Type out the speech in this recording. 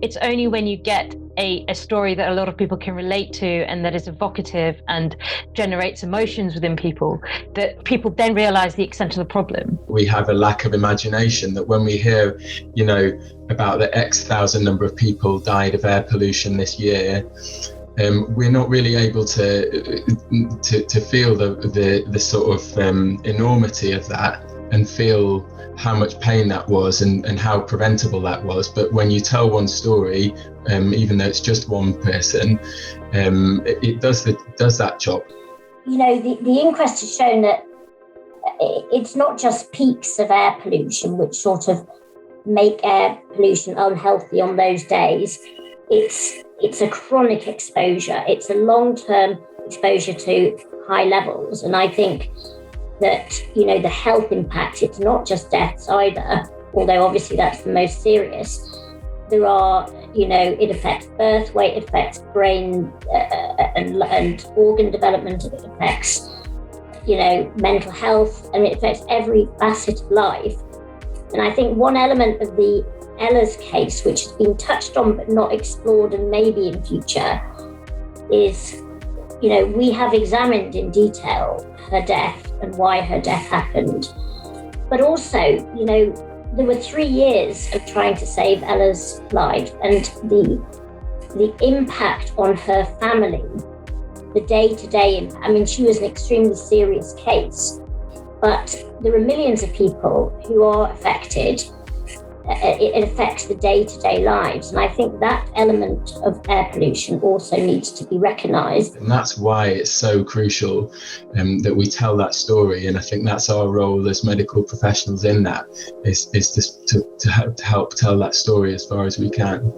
it's only when you get a story that a lot of people can relate to and that is evocative and generates emotions within people that people then realize the extent of the problem. We have a lack of imagination that when we hear, about the X thousand number of people died of air pollution this year, we're not really able to feel the sort of enormity of that and feel how much pain that was and how preventable that was. But when you tell one story, even though it's just one person, it does that job. The inquest has shown that it's not just peaks of air pollution which sort of make air pollution unhealthy on those days. It's a chronic exposure. It's a long-term exposure to high levels. And I think that, the health impact, it's not just deaths either, although obviously that's the most serious. There are, it affects birth weight, it affects brain and organ development, it affects, mental health, and it affects every facet of life. And I think one element of the Ella's case, which has been touched on but not explored and maybe in future, is, we have examined in detail her death and why her death happened. But also, there were 3 years of trying to save Ella's life, and the impact on her family, the day-to-day impact. I mean, she was an extremely serious case, but there are millions of people who are affected. It affects the day-to-day lives. And I think that element of air pollution also needs to be recognised. And that's why it's so crucial that we tell that story. And I think that's our role as medical professionals in that, is to help tell that story as far as we can.